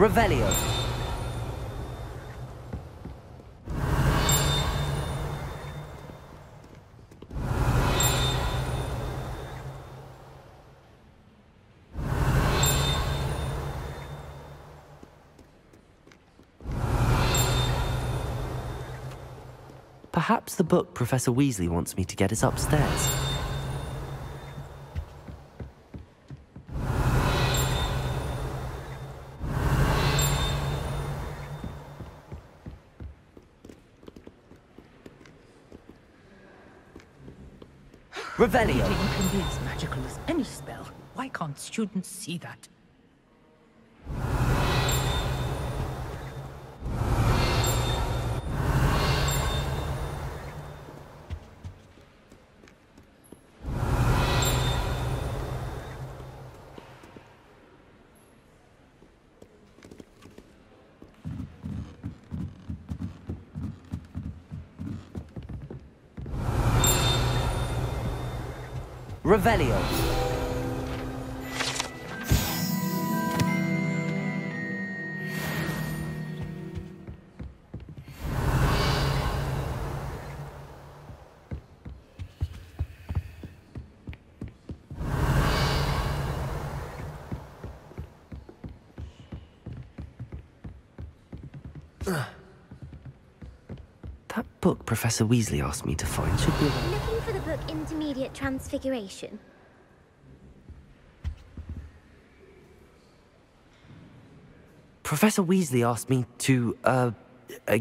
Revelio. Perhaps the book Professor Weasley wants me to get is upstairs. Revelio. Reading can be as magical as any spell. Why can't students see that? Revelio. That book Professor Weasley asked me to find should be... Looking for the book Intermediate Transfiguration? Professor Weasley asked me to,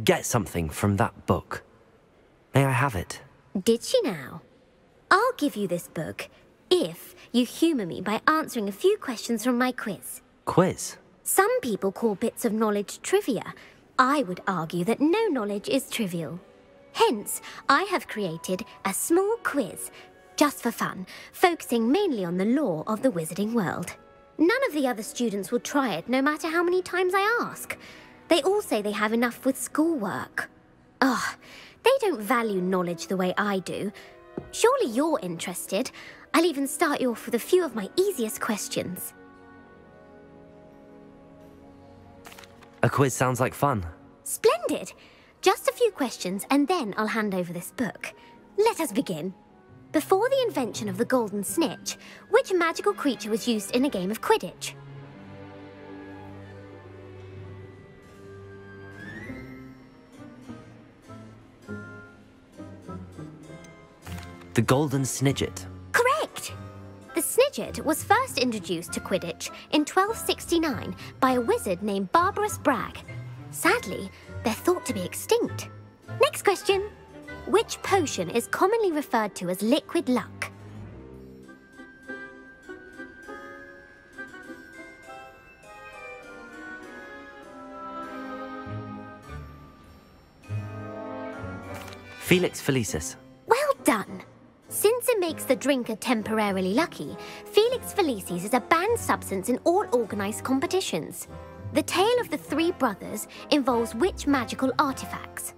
get something from that book. May I have it? Did she now? I'll give you this book if you humour me by answering a few questions from my quiz. Quiz? Some people call bits of knowledge trivia. I would argue that no knowledge is trivial. Hence, I have created a small quiz, just for fun, focusing mainly on the lore of the wizarding world. None of the other students will try it, no matter how many times I ask. They all say they have enough with schoolwork. Ugh, they don't value knowledge the way I do. Surely you're interested. I'll even start you off with a few of my easiest questions. A quiz sounds like fun. Splendid! Just a few questions and then I'll hand over this book. Let us begin. Before the invention of the golden snitch, which magical creature was used in a game of Quidditch? The golden snidget. Correct! The snidget was first introduced to Quidditch in 1269 by a wizard named Barbarous Bragg. Sadly, they're thought to be extinct. Next question. Which potion is commonly referred to as liquid luck? Felix Felicis. Well done! Since it makes the drinker temporarily lucky, Felix Felicis is a banned substance in all organised competitions. The tale of the three brothers involves which magical artifacts?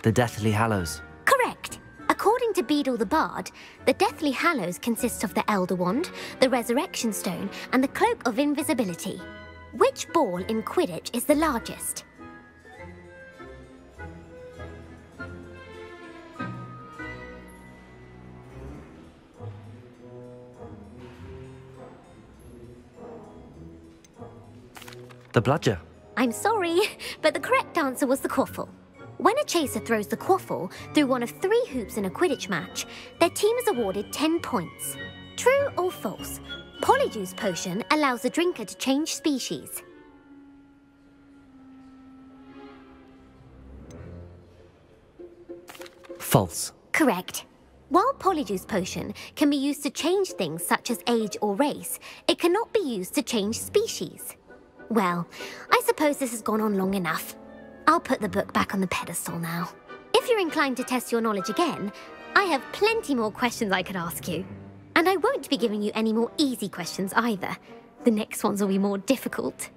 The Deathly Hallows. Correct. According to Beedle the Bard, the Deathly Hallows consists of the Elder Wand, the Resurrection Stone, and the Cloak of Invisibility. Which ball in Quidditch is the largest? The bludger. I'm sorry, but the correct answer was the quaffle. When a chaser throws the quaffle through one of 3 hoops in a Quidditch match, their team is awarded 10 points. True or false? Polyjuice potion allows the drinker to change species. False. Correct. While Polyjuice potion can be used to change things such as age or race, it cannot be used to change species. Well, I suppose this has gone on long enough. I'll put the book back on the pedestal now. If you're inclined to test your knowledge again, I have plenty more questions I could ask you. And I won't be giving you any more easy questions either. The next ones will be more difficult.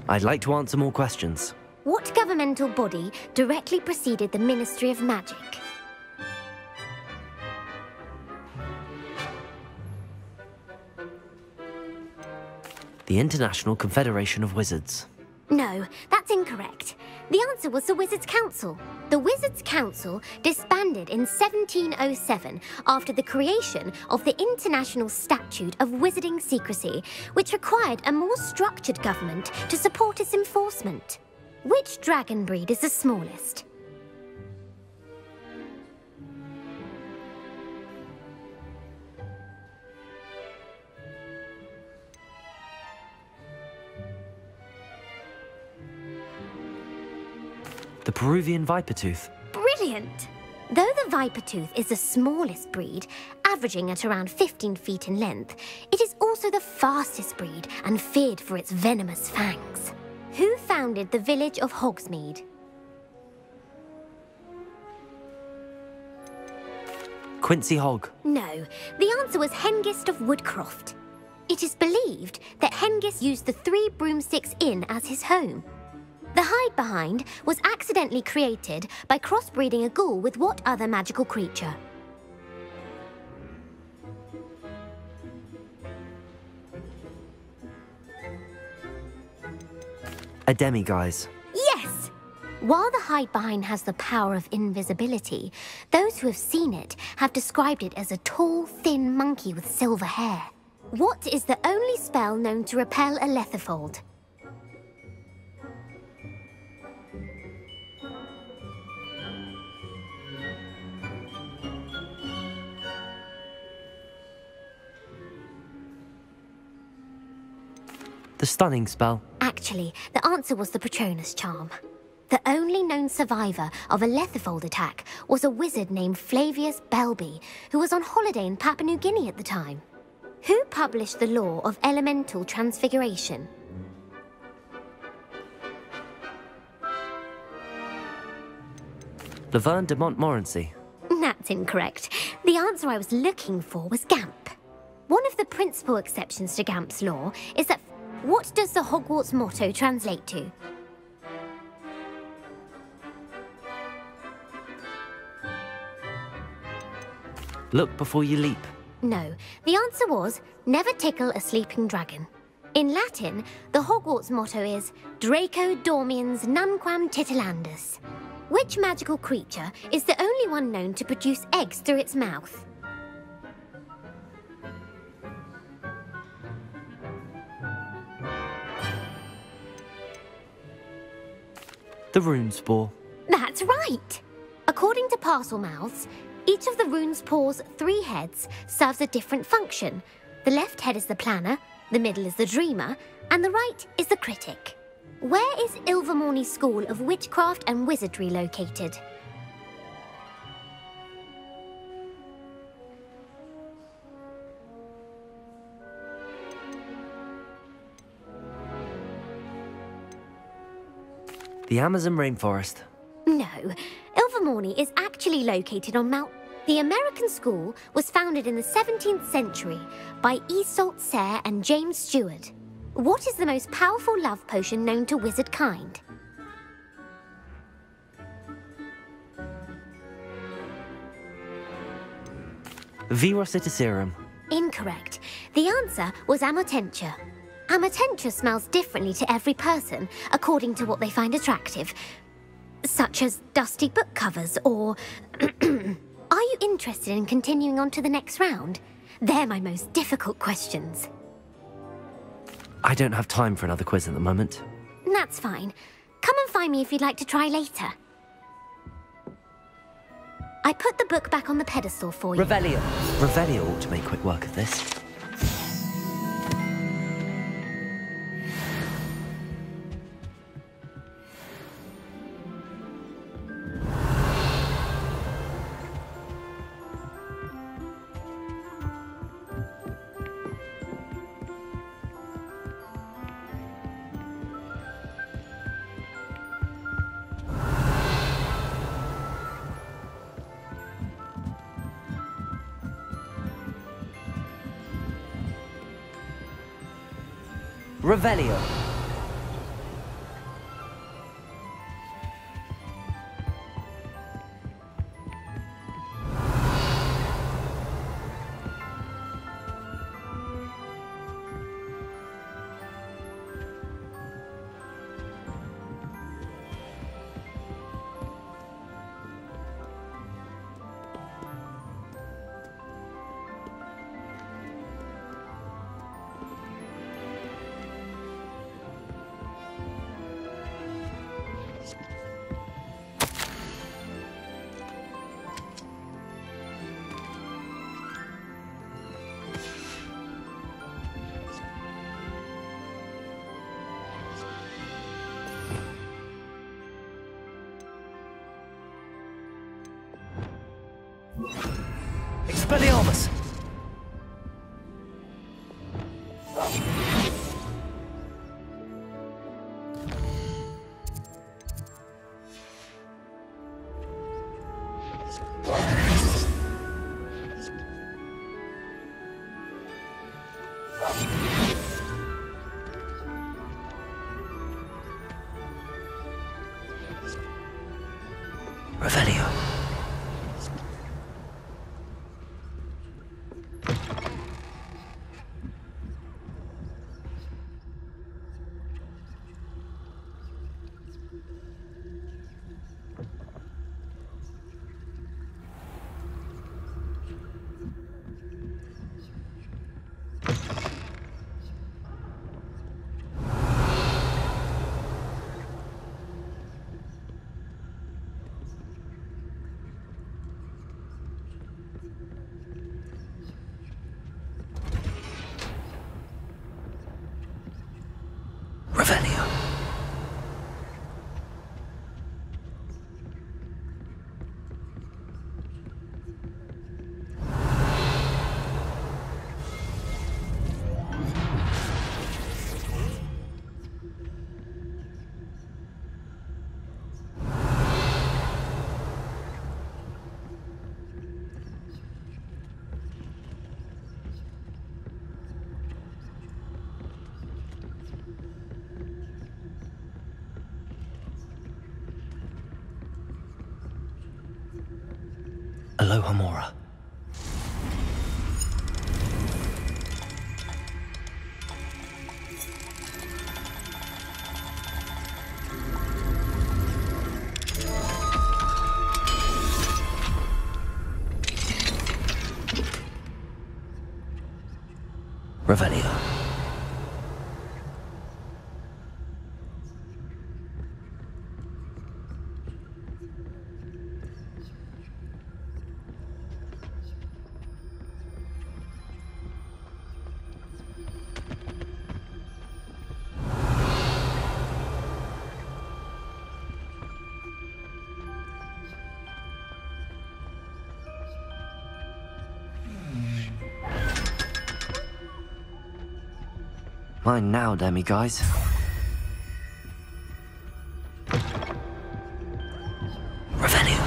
I'd like to answer more questions. What governmental body directly preceded the Ministry of Magic? The International Confederation of Wizards. No, that's incorrect. The answer was the Wizards' Council. The Wizards' Council disbanded in 1707 after the creation of the International Statute of Wizarding Secrecy, which required a more structured government to support its enforcement. Which dragon breed is the smallest? The Peruvian Vipertooth. Brilliant! Though the Vipertooth is the smallest breed, averaging at around 15 feet in length, it is also the fastest breed and feared for its venomous fangs. Who founded the village of Hogsmeade? Quincy Hogg. No, the answer was Hengist of Woodcroft. It is believed that Hengist used the Three Broomsticks Inn as his home. The hide-behind was accidentally created by crossbreeding a ghoul with what other magical creature? A demiguise. Yes! While the hide-behind has the power of invisibility, those who have seen it have described it as a tall, thin monkey with silver hair. What is the only spell known to repel a lethifold? The stunning spell. Actually, the answer was the Patronus charm. The only known survivor of a lethifold attack was a wizard named Flavius Belby, who was on holiday in Papua New Guinea at the time. Who published the law of elemental transfiguration? Laverne de Montmorency. That's incorrect. The answer I was looking for was Gamp. One of the principal exceptions to Gamp's law is that what does the Hogwarts motto translate to? Look before you leap. No, the answer was never tickle a sleeping dragon. In Latin, the Hogwarts motto is Draco dormiens nunquam titilandus. Which magical creature is the only one known to produce eggs through its mouth? The Runespore. That's right! According to Parselmouths, each of the Runespore's 3 heads serves a different function. The left head is the planner, the middle is the dreamer, and the right is the critic. Where is Ilvermorny School of Witchcraft and Wizardry located? The Amazon rainforest. No, Ilvermorny is actually located on Mount... The American school was founded in the 17th century by Iseult Sayre and James Stewart. What is the most powerful love potion known to wizard kind? Virositiserum. Incorrect. The answer was Amotentia. Amotentia smells differently to every person, according to what they find attractive, such as dusty book covers or... Are you interested in continuing on to the next round? They're my most difficult questions. I don't have time for another quiz at the moment. That's fine. Come and find me if you'd like to try later. I put the book back on the pedestal for you. Revelio. Revelio ought to make quick work of this. Revelio. Expelliarmus! Revelio. Revelio. Aloha Mora. Revelio. Mine now, demiguise. Revelio.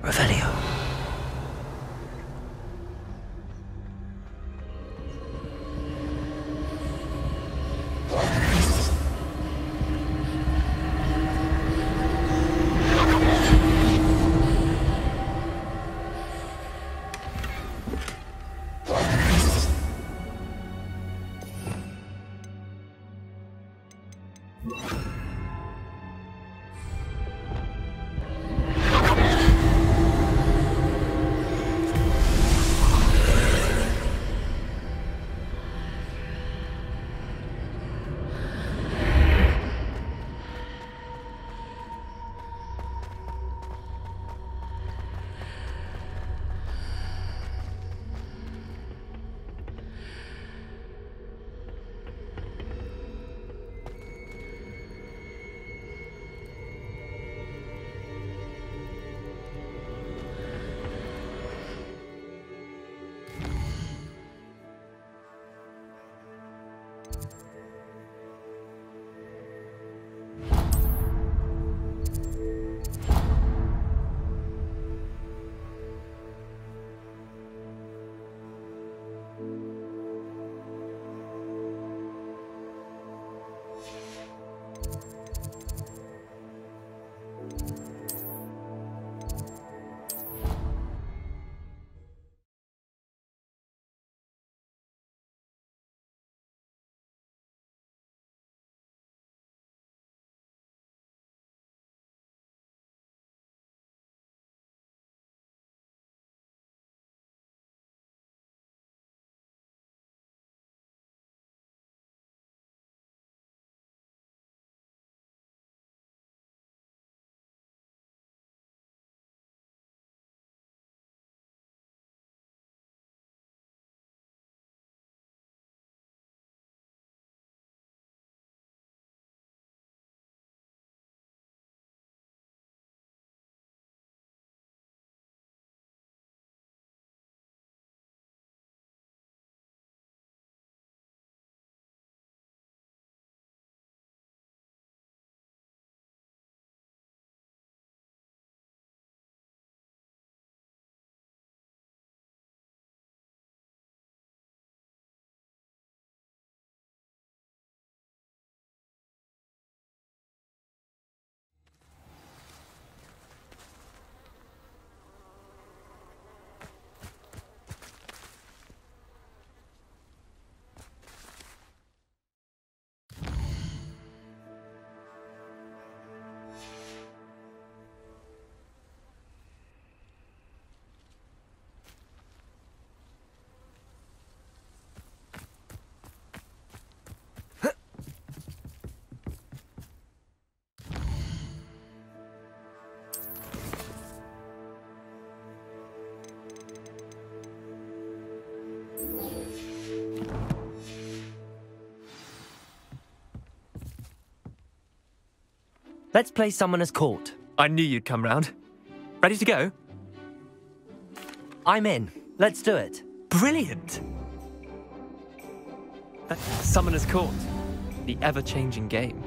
Revelio. Let's play Summoner's Court. I knew you'd come round. Ready to go? I'm in. Let's do it. Brilliant! Summoner's Court. The ever-changing game.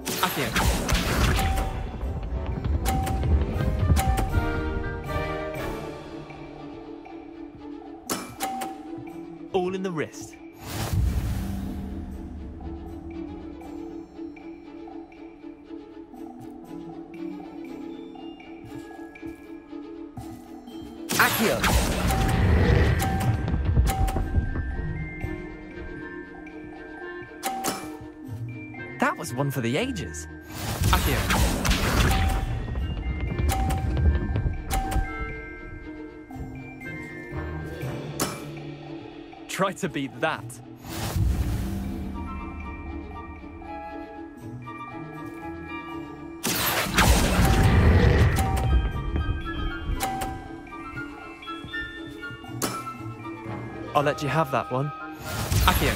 Accio. All in the wrist. Accio. That was one for the ages. Accio. Try to beat that. I'll let you have that one. Accio.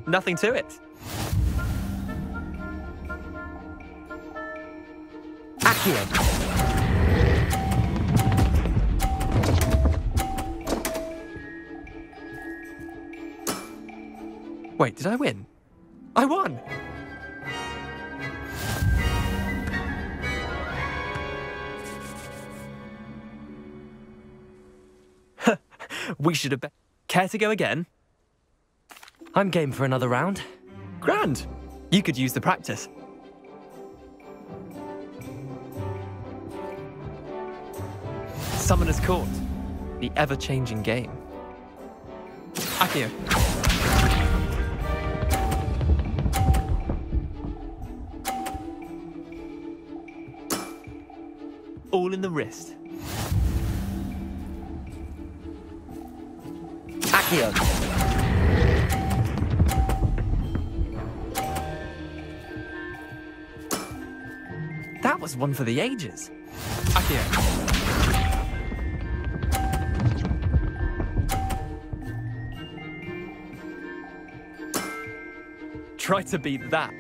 Nothing to it. Accio. Wait, did I win? I won! We should have... Care to go again? I'm game for another round. Grand! You could use the practice. Summoner's Court. The ever-changing game. Accio. All in the wrist. Accio. That was one for the ages. Accio. Try to beat that.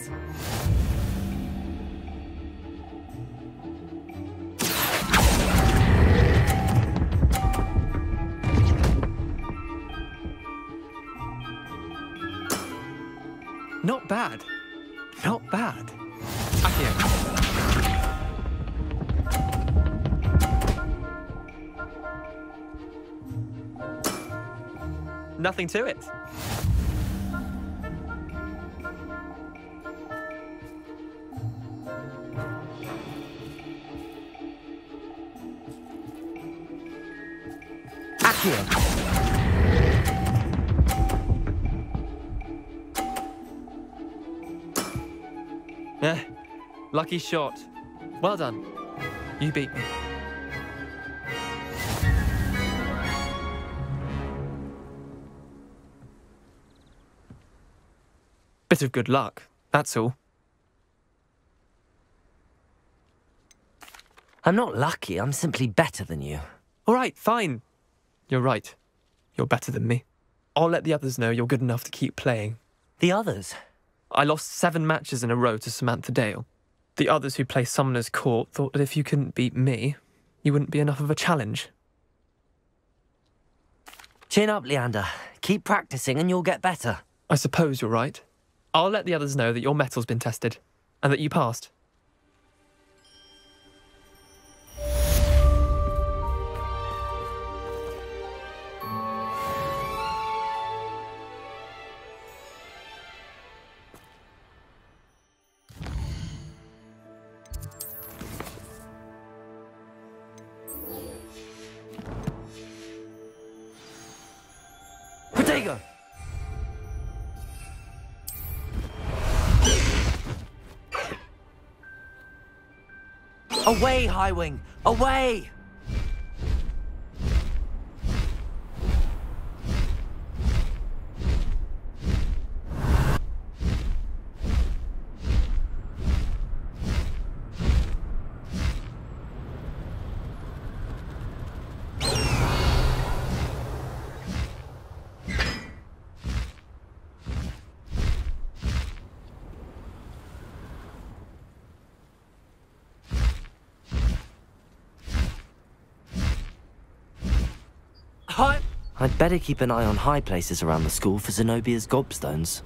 Not bad. Not bad. Accio. Nothing to it. Accio. Lucky shot. Well done. You beat me. Bit of good luck, that's all. I'm not lucky, I'm simply better than you. All right, fine. You're right. You're better than me. I'll let the others know you're good enough to keep playing. The others? I lost 7 matches in a row to Samantha Dale. The others who play Summoner's Court thought that if you couldn't beat me, you wouldn't be enough of a challenge. Chin up, Leander. Keep practicing and you'll get better. I suppose you're right. I'll let the others know that your metal's been tested, and that you passed. Protego! Away, Highwing! Away! I'd better keep an eye on high places around the school for Zenobia's gobstones.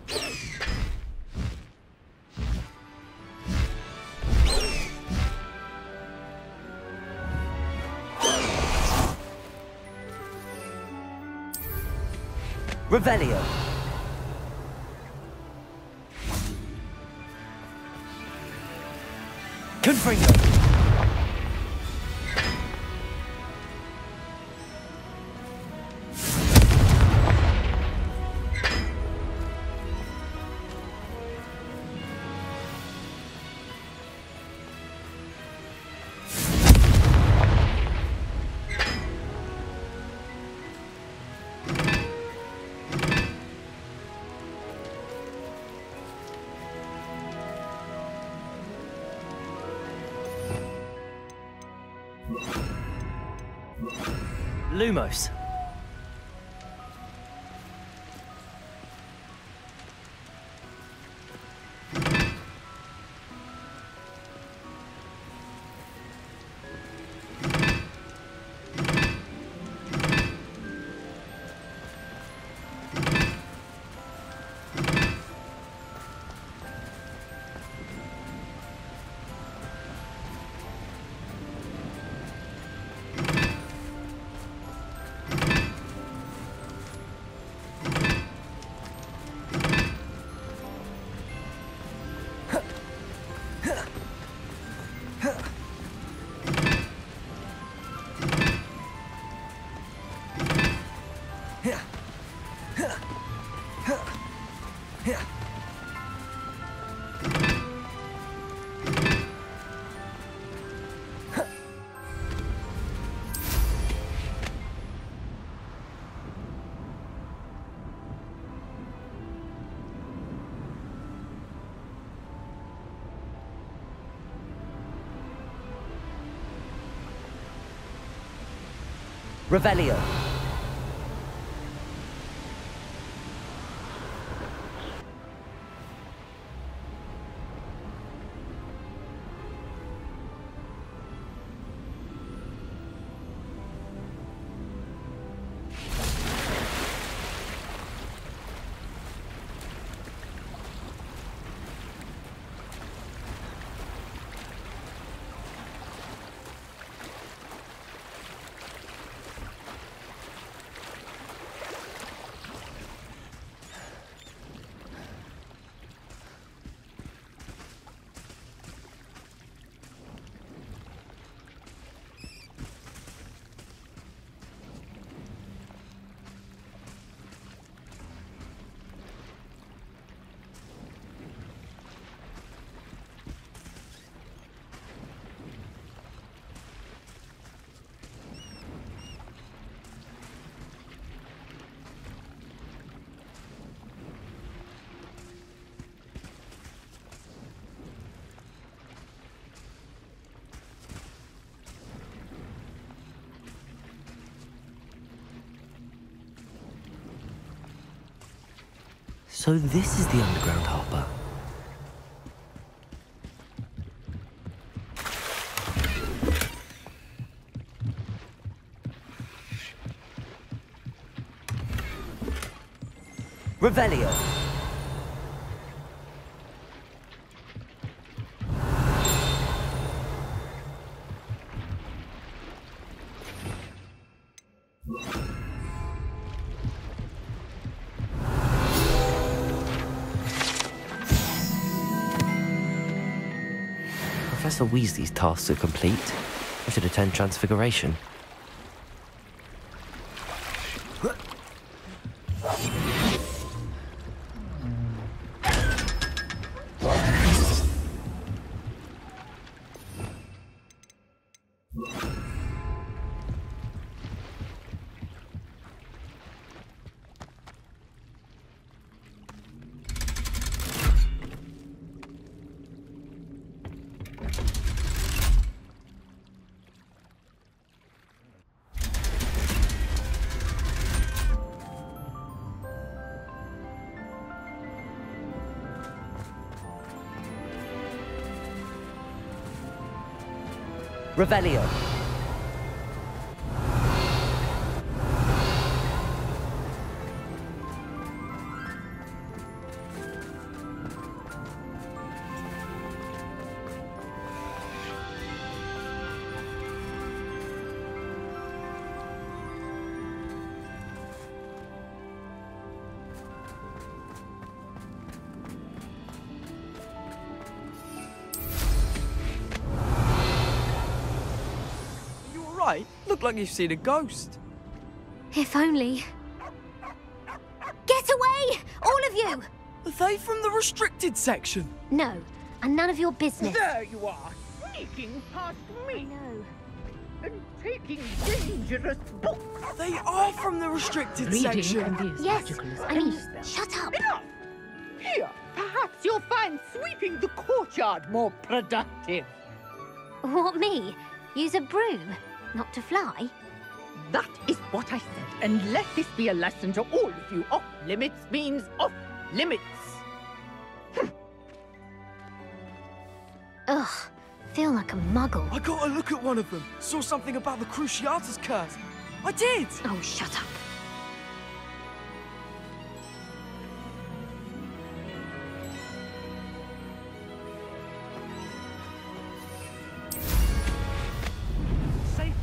Revelio. Confringo. Lumos. Revelio. So this is the underground harbour. Revelio. Professor Weasley's tasks are complete. I should attend Transfiguration. Revelio. alright? Look like you've seen a ghost. If only. Get away! All of you! Are they from the restricted section? No, and none of your business. There you are, sneaking past I me know. and taking dangerous books. They are from the restricted Reading section. can be as Yes, magical as I any mean, spell. shut up. Enough! Here, perhaps you'll find sweeping the courtyard more productive. What, me? Use a broom? Not to fly? That is what I said, and let this be a lesson to all of you. Off limits means off limits. Ugh, feel like a muggle. I got a look at one of them. Saw something about the Cruciatus curse. I did! Oh, shut up. Safe.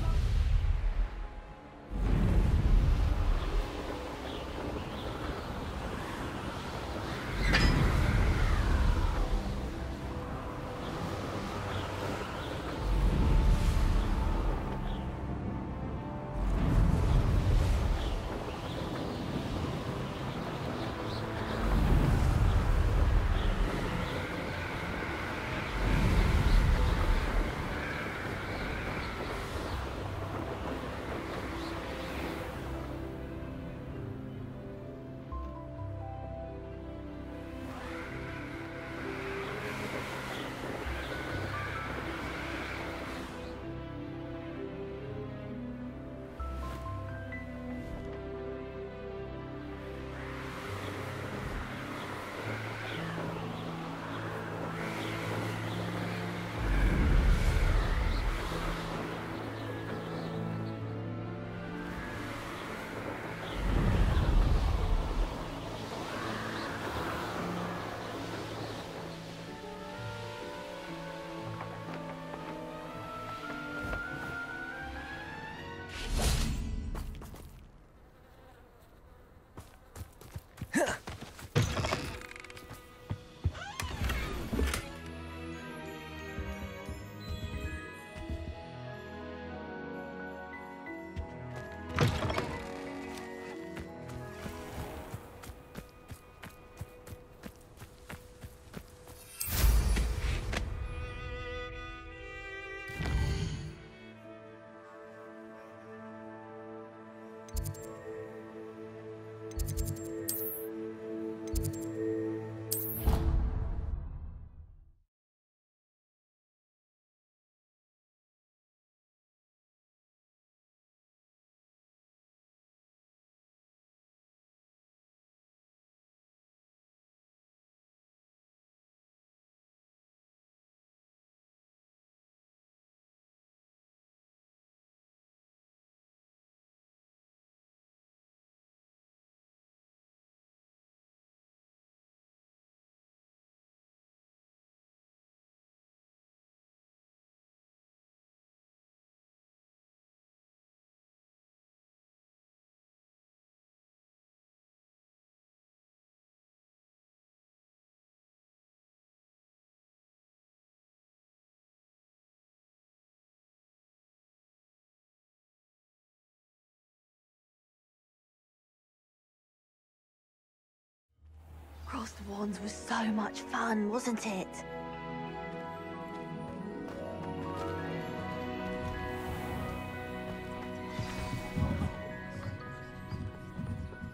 Cross the Wands was so much fun, wasn't it?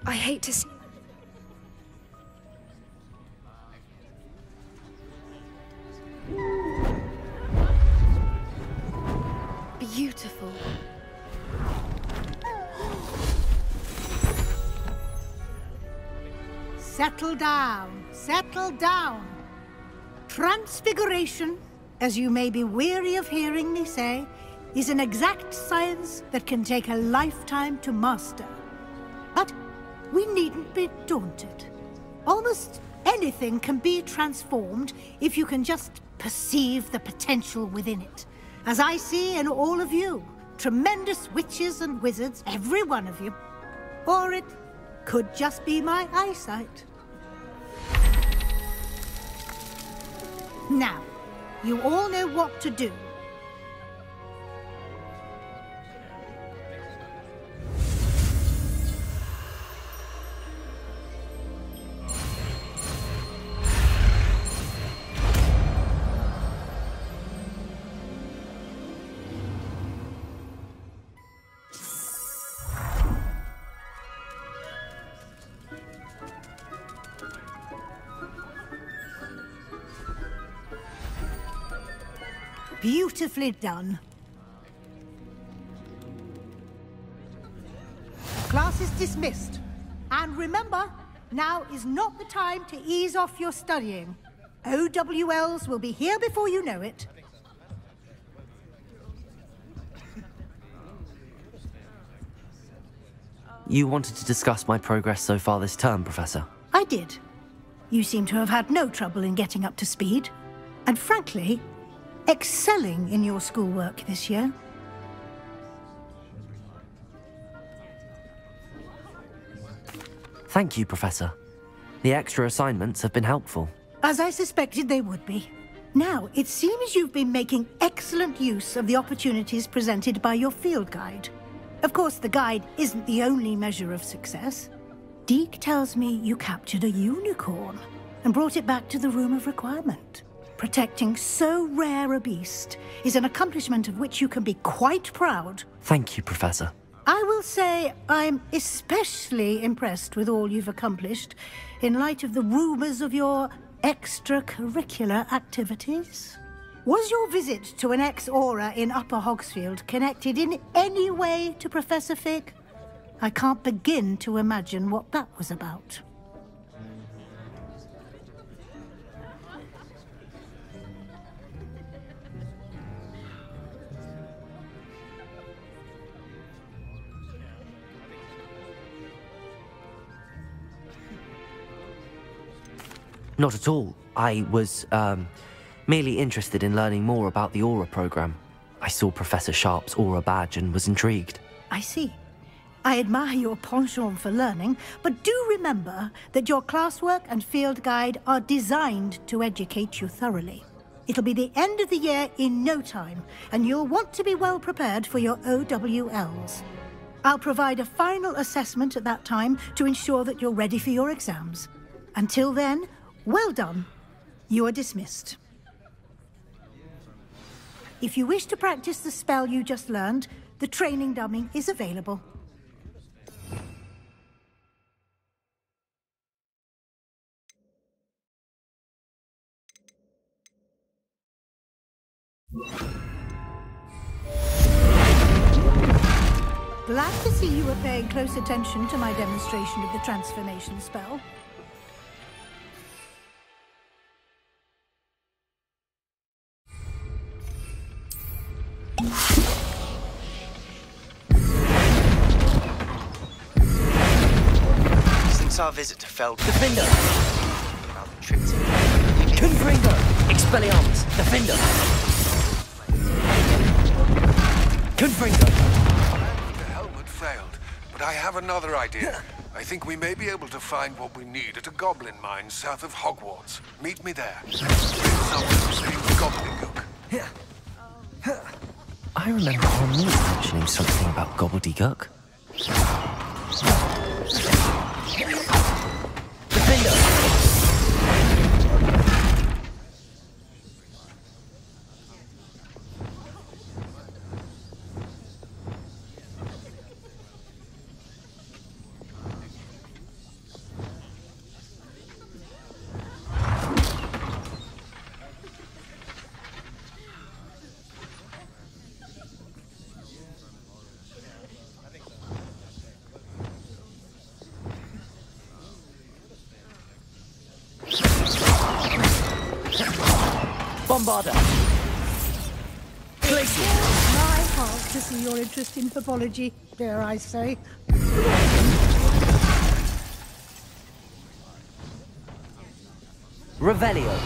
I hate to see... Beautiful. Settle down, settle down. Transfiguration, as you may be weary of hearing me say, is an exact science that can take a lifetime to master. But we needn't be daunted. Almost anything can be transformed if you can just perceive the potential within it. As I see in all of you, tremendous witches and wizards, every one of you. Or it could just be my eyesight. Now, you all know what to do. Beautifully done. Class is dismissed. And remember, now is not the time to ease off your studying. OWLs will be here before you know it. You wanted to discuss my progress so far this term, Professor? I did. You seem to have had no trouble in getting up to speed. And frankly, excelling in your schoolwork this year. Thank you, Professor. The extra assignments have been helpful. As I suspected they would be. Now, it seems you've been making excellent use of the opportunities presented by your field guide. Of course, the guide isn't the only measure of success. Deke tells me you captured a unicorn and brought it back to the Room of Requirement. Protecting so rare a beast is an accomplishment of which you can be quite proud. Thank you, Professor. I will say I'm especially impressed with all you've accomplished in light of the rumors of your extracurricular activities. Was your visit to an ex-aura in Upper Hogsfield connected in any way to Professor Fig? I can't begin to imagine what that was about. Not at all. I was, merely interested in learning more about the Aura program. I saw Professor Sharp's Aura badge and was intrigued. I see. I admire your penchant for learning, but do remember that your classwork and field guide are designed to educate you thoroughly. It'll be the end of the year in no time, and you'll want to be well prepared for your OWLs. I'll provide a final assessment at that time to ensure that you're ready for your exams. Until then, well done. You are dismissed. If you wish to practice the spell you just learned, the training dummy is available. Glad to see you were paying close attention to my demonstration of the transformation spell. Since our visit to Feld... Defender! About the trip to... Confringo! Expelliarmus! Defender! Confringo! The helmet failed, but I have another idea. I think we may be able to find what we need at a goblin mine south of Hogwarts. Meet me there. Someone saying gobbledygook. I remember Henri mentioning something about gobbledygook. Defender! Bombarder! Glacier! My heart to see your interest in pathology, dare I say. Revelio!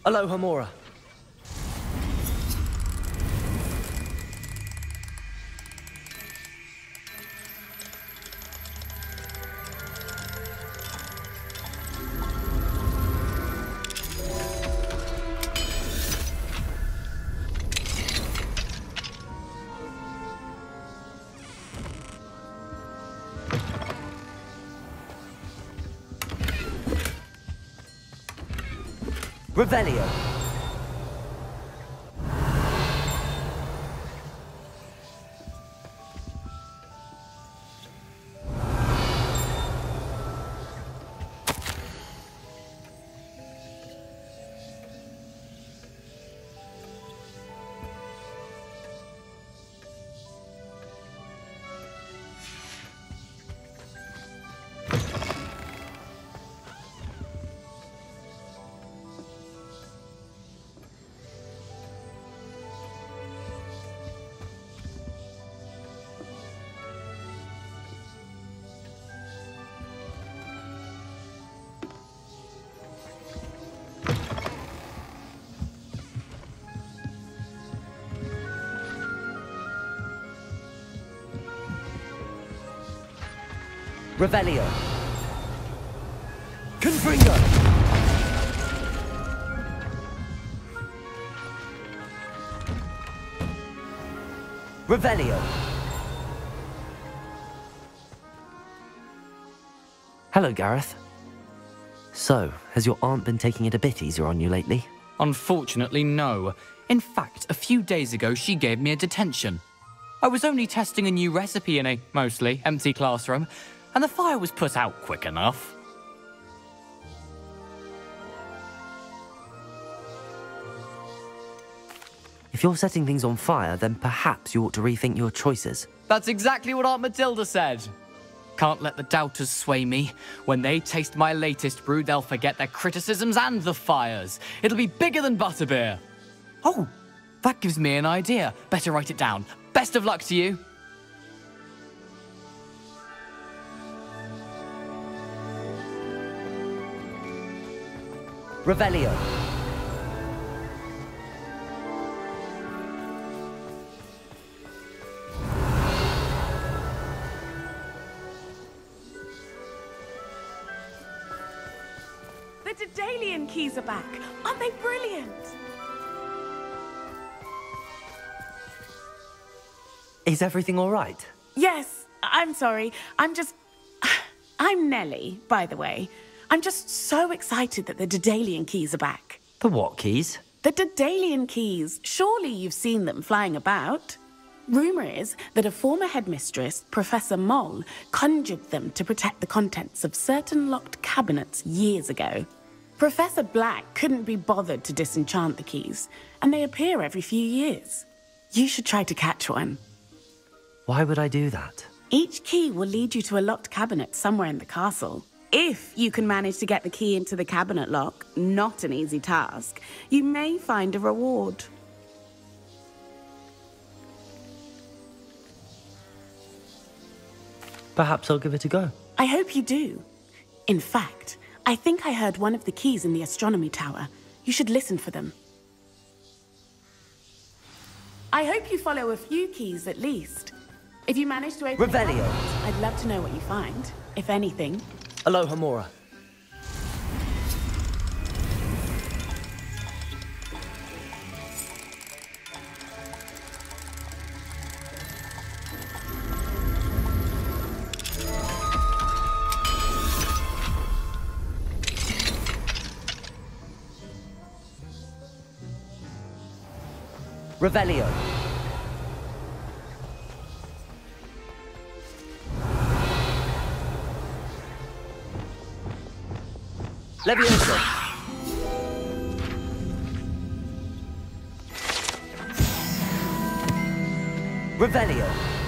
Aloha Mora! Revelio. Revelio. Confringo. Revelio. Hello, Gareth. So, has your aunt been taking it a bit easier on you lately? Unfortunately, no. In fact, a few days ago, she gave me a detention. I was only testing a new recipe in a mostly empty classroom, and the fire was put out quick enough. If you're setting things on fire, then perhaps you ought to rethink your choices. That's exactly what Aunt Matilda said. Can't let the doubters sway me. When they taste my latest brew, they'll forget their criticisms and the fires. It'll be bigger than butterbeer. Oh, that gives me an idea. Better write it down. Best of luck to you. Revelio. The Daedalian keys are back. Aren't they brilliant? Is everything all right? Yes, I'm sorry. I'm Nellie, by the way. I'm just so excited that the Daedalian keys are back. The what keys? The Daedalian keys. Surely you've seen them flying about. Rumour is that a former headmistress, Professor Moll, conjured them to protect the contents of certain locked cabinets years ago. Professor Black couldn't be bothered to disenchant the keys, and they appear every few years. You should try to catch one. Why would I do that? Each key will lead you to a locked cabinet somewhere in the castle. If you can manage to get the key into the cabinet lock, not an easy task, you may find a reward. Perhaps I'll give it a go. I hope you do. In fact, I think I heard one of the keys in the astronomy tower. You should listen for them. I hope you follow a few keys at least. If you manage to open Revelio. I'd love to know what you find, if anything. Aloha Mora. Revelio. Levioso. Revelio.